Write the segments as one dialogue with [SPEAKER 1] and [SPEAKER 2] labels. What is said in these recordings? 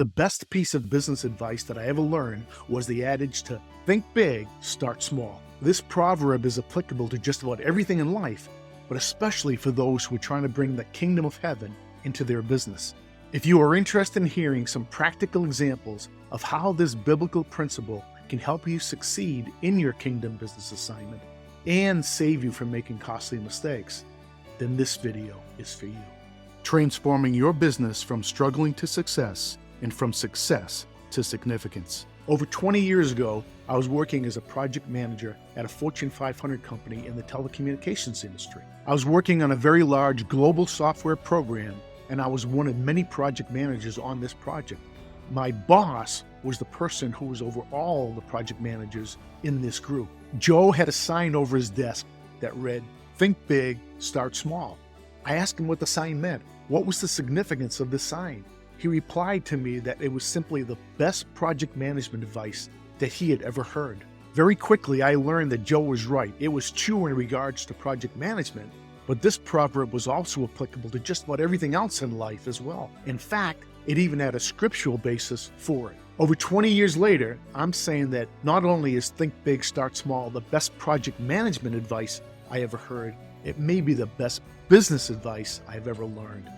[SPEAKER 1] The best piece of business advice that I ever learned was the adage to think big, start small. This proverb is applicable to just about everything in life, but especially for those who are trying to bring the kingdom of heaven into their business. If you are interested in hearing some practical examples of how this biblical principle can help you succeed in your kingdom business assignment and save you from making costly mistakes, then this video is for you. Transforming your business from struggling to success and from success to significance. Over 20 years ago, I was working as a project manager at a Fortune 500 company in the telecommunications industry. I was working on a very large global software program, and I was one of many project managers on this project. My boss was the person who was over all the project managers in this group. Joe had a sign over his desk that read, "Think big, start small." I asked him what the sign meant. What was the significance of this sign? He replied to me that it was simply the best project management advice that he had ever heard. Very quickly, I learned that Joe was right. It was true in regards to project management, but this proverb was also applicable to just about everything else in life as well. In fact, it even had a scriptural basis for it. Over 20 years later, I'm saying that not only is think big, start small the best project management advice I ever heard, it may be the best business advice I've ever learned.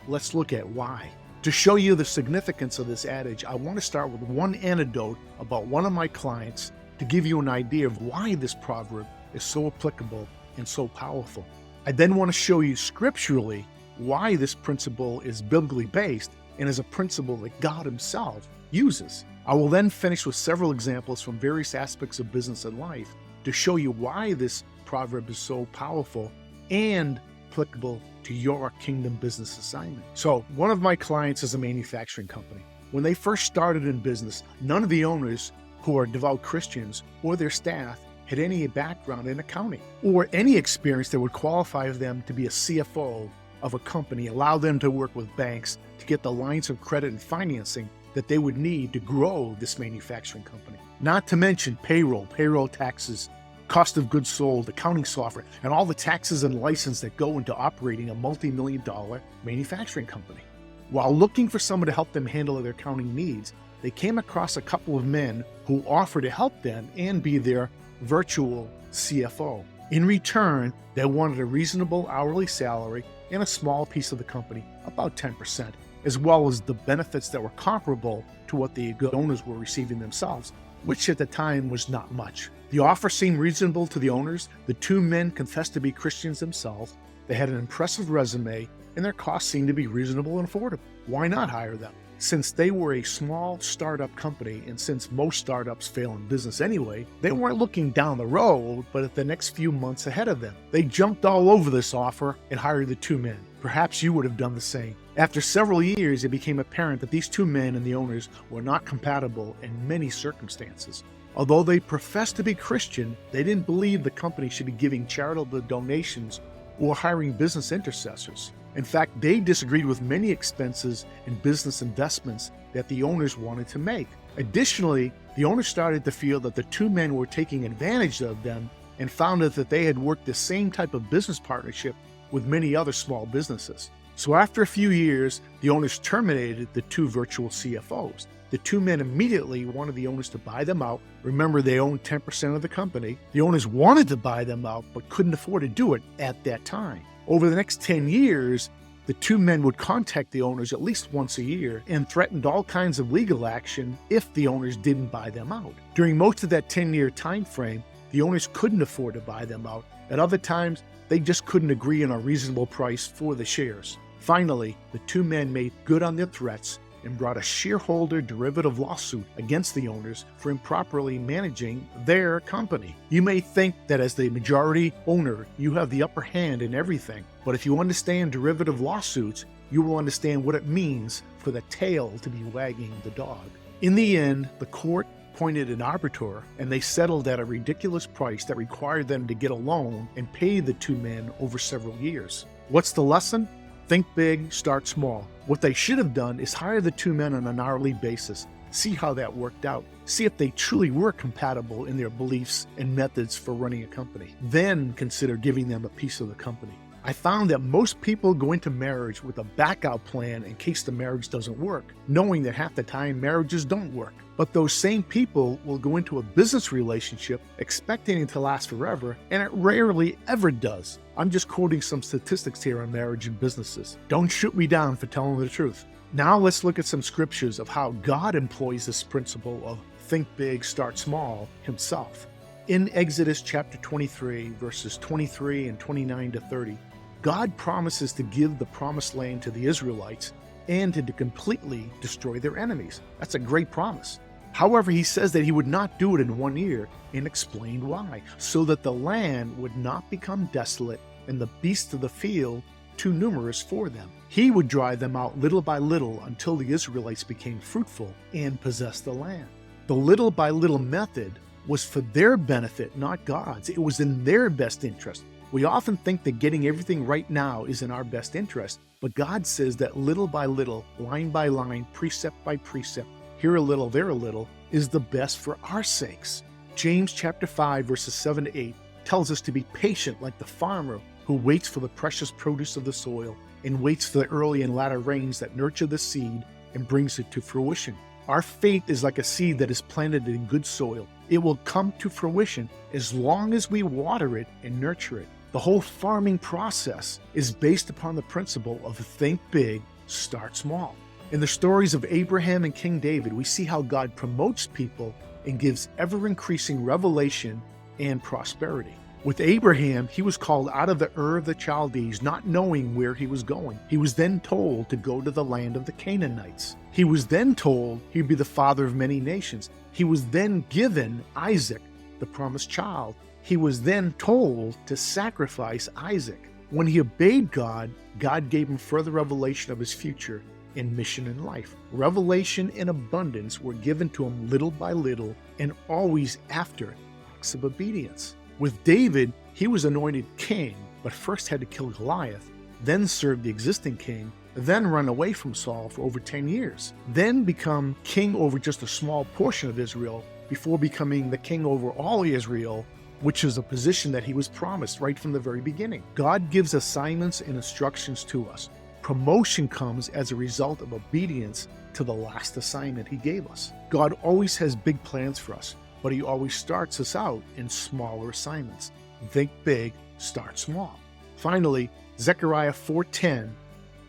[SPEAKER 1] Let's look at why. To show you the significance of this adage, I want to start with one anecdote about one of my clients to give you an idea of why this proverb is so applicable and so powerful. I then want to show you scripturally why this principle is biblically based and is a principle that God Himself uses. I will then finish with several examples from various aspects of business and life to show you why this proverb is so powerful and applicable to your kingdom business assignment. So, one of my clients is a manufacturing company. When they first started in business, none of the owners who are devout Christians or their staff had any background in accounting or any experience that would qualify them to be a CFO of a company, allow them to work with banks to get the lines of credit and financing that they would need to grow this manufacturing company. Not to mention payroll taxes, cost of goods sold, accounting software, and all the taxes and license that go into operating a multi-million-dollar manufacturing company. While looking for someone to help them handle their accounting needs, they came across a couple of men who offered to help them and be their virtual CFO. In return, they wanted a reasonable hourly salary and a small piece of the company, about 10%, as well as the benefits that were comparable to what the owners were receiving themselves, which at the time was not much. The offer seemed reasonable to the owners. The two men confessed to be Christians themselves. They had an impressive resume, and their costs seemed to be reasonable and affordable. Why not hire them? Since they were a small startup company, and since most startups fail in business anyway, they weren't looking down the road, but at the next few months ahead of them. They jumped all over this offer and hired the two men. Perhaps you would have done the same. After several years, it became apparent that these two men and the owners were not compatible in many circumstances. Although they professed to be Christian, they didn't believe the company should be giving charitable donations or hiring business intercessors. In fact, they disagreed with many expenses and business investments that the owners wanted to make. Additionally, the owners started to feel that the two men were taking advantage of them and found out that they had worked the same type of business partnership with many other small businesses. So after a few years, the owners terminated the two virtual CFOs. The two men immediately wanted the owners to buy them out. Remember, they owned 10% of the company. The owners wanted to buy them out, but couldn't afford to do it at that time. Over the next 10 years, the two men would contact the owners at least once a year and threatened all kinds of legal action if the owners didn't buy them out. During most of that 10-year time frame, the owners couldn't afford to buy them out. At other times, they just couldn't agree on a reasonable price for the shares. Finally, the two men made good on their threats and brought a shareholder derivative lawsuit against the owners for improperly managing their company. You may think that as the majority owner, you have the upper hand in everything, but if you understand derivative lawsuits, you will understand what it means for the tail to be wagging the dog. In the end, the court appointed an arbiter, and they settled at a ridiculous price that required them to get a loan and pay the two men over several years. What's the lesson? Think big, start small. What they should have done is hire the two men on an hourly basis, see how that worked out, see if they truly were compatible in their beliefs and methods for running a company. Then consider giving them a piece of the company. I found that most people go into marriage with a backup plan in case the marriage doesn't work, knowing that half the time marriages don't work. But those same people will go into a business relationship expecting it to last forever, and it rarely ever does. I'm just quoting some statistics here on marriage and businesses. Don't shoot me down for telling the truth. Now let's look at some scriptures of how God employs this principle of think big, start small himself. In Exodus chapter 23, verses 23 and 29 to 30, God promises to give the promised land to the Israelites and to completely destroy their enemies. That's a great promise. However, he says that he would not do it in 1 year and explained why, so that the land would not become desolate and the beasts of the field too numerous for them. He would drive them out little by little until the Israelites became fruitful and possessed the land. The little by little method was for their benefit, not God's. It was in their best interest. We often think that getting everything right now is in our best interest, but God says that little by little, line by line, precept by precept, here a little, there a little, is the best for our sakes. James chapter 5, verses 7 to 8 tells us to be patient like the farmer who waits for the precious produce of the soil and waits for the early and latter rains that nurture the seed and brings it to fruition. Our faith is like a seed that is planted in good soil. It will come to fruition as long as we water it and nurture it. The whole farming process is based upon the principle of think big, start small. In the stories of Abraham and King David, we see how God promotes people and gives ever-increasing revelation and prosperity. With Abraham, he was called out of the Ur of the Chaldees, not knowing where he was going. He was then told to go to the land of the Canaanites. He was then told he'd be the father of many nations. He was then given Isaac, the promised child. He was then told to sacrifice Isaac. When he obeyed God, God gave him further revelation of his future and mission in life. Revelation and abundance were given to him little by little and always after acts of obedience. With David, he was anointed king, but first had to kill Goliath, then serve the existing king, then run away from Saul for over 10 years, then become king over just a small portion of Israel before becoming the king over all Israel, which is a position that he was promised right from the very beginning. God gives assignments and instructions to us. Promotion comes as a result of obedience to the last assignment he gave us. God always has big plans for us, but he always starts us out in smaller assignments. Think big, start small. Finally, Zechariah 4:10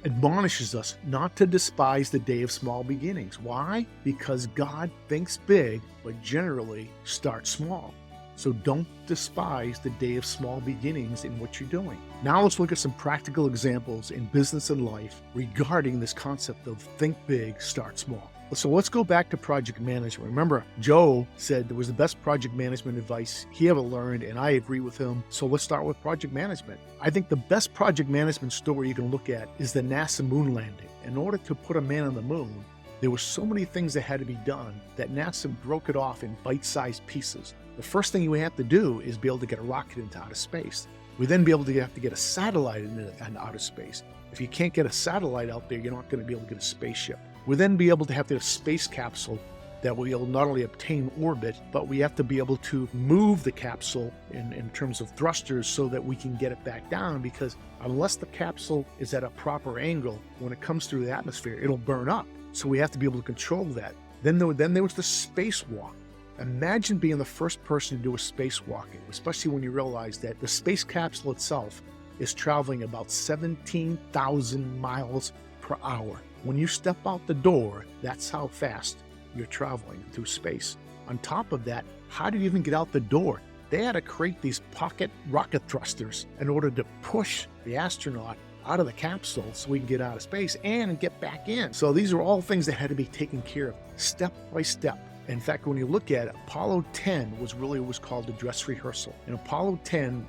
[SPEAKER 1] admonishes us not to despise the day of small beginnings. Why? Because God thinks big, but generally starts small. So don't despise the day of small beginnings in what you're doing. Now let's look at some practical examples in business and life regarding this concept of think big, start small. So let's go back to project management. Remember, Joe said it was the best project management advice he ever learned, and I agree with him. So let's start with project management. I think the best project management story you can look at is the NASA moon landing. In order to put a man on the moon, there were so many things that had to be done that NASA broke it off in bite-sized pieces. The first thing you have to do is be able to get a rocket into outer space. We then have to get a satellite into outer space. If you can't get a satellite out there, you're not going to be able to get a spaceship. We'll then be able to have a space capsule that will not only obtain orbit, but we have to be able to move the capsule in terms of thrusters so that we can get it back down, because unless the capsule is at a proper angle, when it comes through the atmosphere, it'll burn up. So we have to be able to control that. Then there was the spacewalk. Imagine being the first person to do a spacewalking, especially when you realize that the space capsule itself is traveling about 17,000 miles per hour. When you step out the door, that's how fast you're traveling through space. On top of that, how did you even get out the door? They had to create these pocket rocket thrusters in order to push the astronaut out of the capsule so we can get out of space and get back in. So these are all things that had to be taken care of step by step. In fact, when you look at it, Apollo 10 was called the dress rehearsal. In Apollo 10,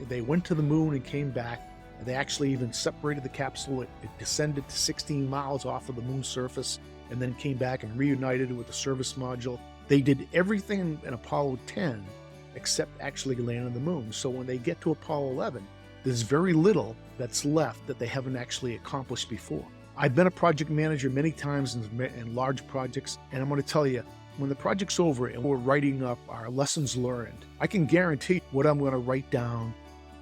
[SPEAKER 1] they went to the moon and came back. They actually even separated the capsule. It descended to 16 miles off of the moon's surface and then came back and reunited with the service module. They did everything in Apollo 10 except actually land on the moon. So when they get to Apollo 11, there's very little that's left that they haven't actually accomplished before. I've been a project manager many times in large projects, and I'm going to tell you, when the project's over and we're writing up our lessons learned, I can guarantee what I'm going to write down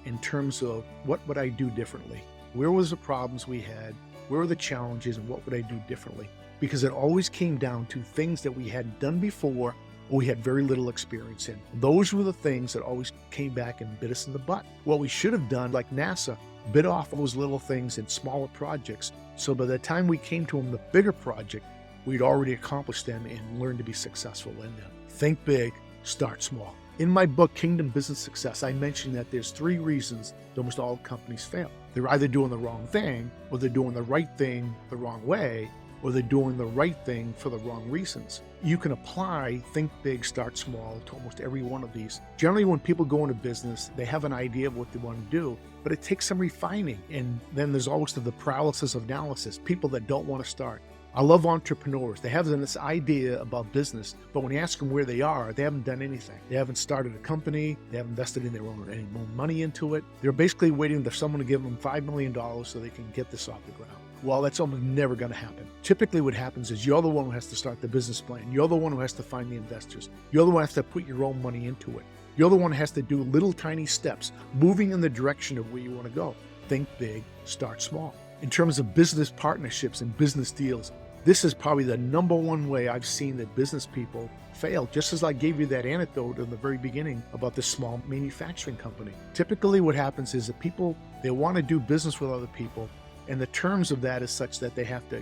[SPEAKER 1] in terms of what would I do differently? Where was the problems we had? Where were the challenges, and what would I do differently? Because it always came down to things that we hadn't done before or we had very little experience in. Those were the things that always came back and bit us in the butt. What we should have done, like NASA, bit off those little things in smaller projects. So by the time we came to them, the bigger project, we'd already accomplished them and learned to be successful in them. Think big, start small. In my book, Kingdom Business Success, I mentioned that there's 3 reasons that almost all companies fail. They're either doing the wrong thing, or they're doing the right thing the wrong way, or they're doing the right thing for the wrong reasons. You can apply think big, start small to almost every one of these. Generally, when people go into business, they have an idea of what they want to do, but it takes some refining. And then there's always the paralysis of analysis, people that don't want to start. I love entrepreneurs. They have this idea about business, but when you ask them where they are, they haven't done anything. They haven't started a company. They haven't invested in any own money into it. They're basically waiting for someone to give them $5 million so they can get this off the ground. Well, that's almost never going to happen. Typically what happens is you're the one who has to start the business plan. You're the one who has to find the investors. You're the one who has to put your own money into it. You're the one who has to do little tiny steps, moving in the direction of where you want to go. Think big, start small. In terms of business partnerships and business deals, this is probably the #1 way I've seen that business people fail, just as I gave you that anecdote in the very beginning about this small manufacturing company. Typically what happens is that people, they want to do business with other people, and the terms of that is such that they have to,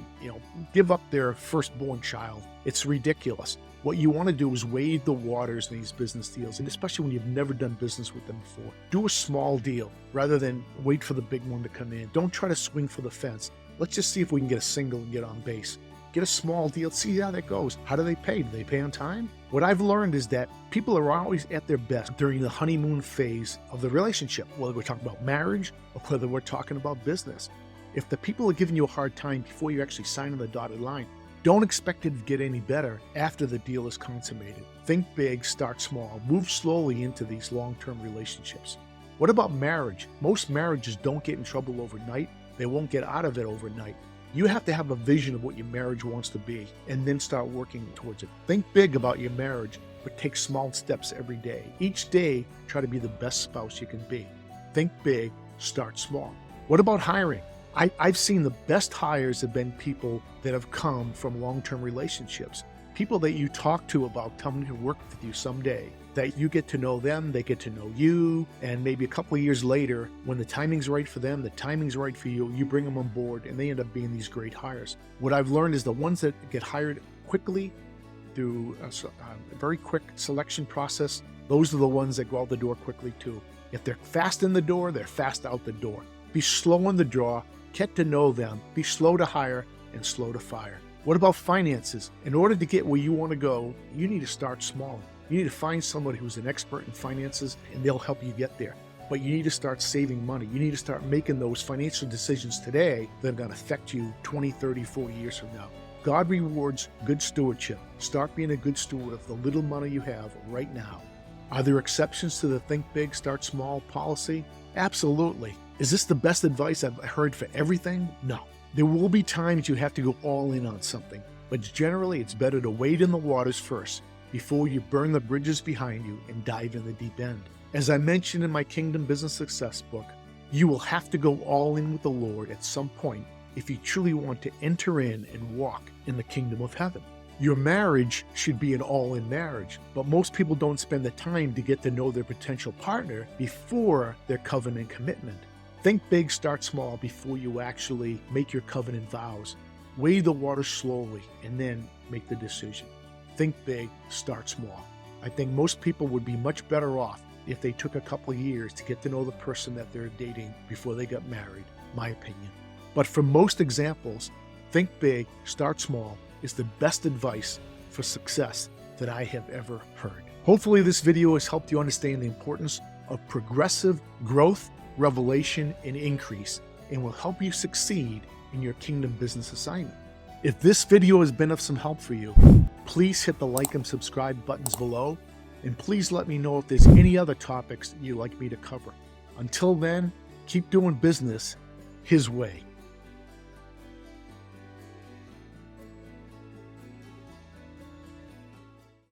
[SPEAKER 1] give up their firstborn child. It's ridiculous. What you want to do is wade the waters in these business deals, and especially when you've never done business with them before. Do a small deal rather than wait for the big one to come in. Don't try to swing for the fence. Let's just see if we can get a single and get on base. Get a small deal, see how that goes. How do they pay? Do they pay on time? What I've learned is that people are always at their best during the honeymoon phase of the relationship, whether we're talking about marriage or whether we're talking about business. If the people are giving you a hard time before you actually sign on the dotted line, don't expect it to get any better after the deal is consummated. Think big, start small, move slowly into these long-term relationships. What about marriage? Most marriages don't get in trouble overnight. They won't get out of it overnight. You have to have a vision of what your marriage wants to be and then start working towards it. Think big about your marriage, but take small steps every day. Each day, try to be the best spouse you can be. Think big, start small. What about hiring? I've seen the best hires have been people that have come from long-term relationships. People that you talk to about coming to work with you someday, that you get to know them, they get to know you, and maybe a couple of years later, when the timing's right for them, the timing's right for you, you bring them on board and they end up being these great hires. What I've learned is the ones that get hired quickly through a very quick selection process, those are the ones that go out the door quickly too. If they're fast in the door, they're fast out the door. Be slow in the draw, get to know them, be slow to hire and slow to fire. What about finances? In order to get where you want to go, you need to start small. You need to find somebody who's an expert in finances and they'll help you get there. But you need to start saving money. You need to start making those financial decisions today that are going to affect you 20, 30, 40 years from now. God rewards good stewardship. Start being a good steward of the little money you have right now. Are there exceptions to the think big, start small policy? Absolutely. Is this the best advice I've heard for everything? No. There will be times you have to go all in on something, but generally it's better to wade in the waters first before you burn the bridges behind you and dive in the deep end. As I mentioned in my Kingdom Business Success book, you will have to go all in with the Lord at some point if you truly want to enter in and walk in the kingdom of heaven. Your marriage should be an all-in marriage, but most people don't spend the time to get to know their potential partner before their covenant commitment. Think big, start small before you actually make your covenant vows. Weigh the water slowly and then make the decision. Think big, start small. I think most people would be much better off if they took a couple of years to get to know the person that they're dating before they got married, my opinion. But for most examples, think big, start small is the best advice for success that I have ever heard. Hopefully this video has helped you understand the importance of progressive growth, revelation, and increase, and will help you succeed in your kingdom business assignment. If this video has been of some help for you, please hit the like and subscribe buttons below, and please let me know if there's any other topics that you'd like me to cover. Until then, keep doing business His way.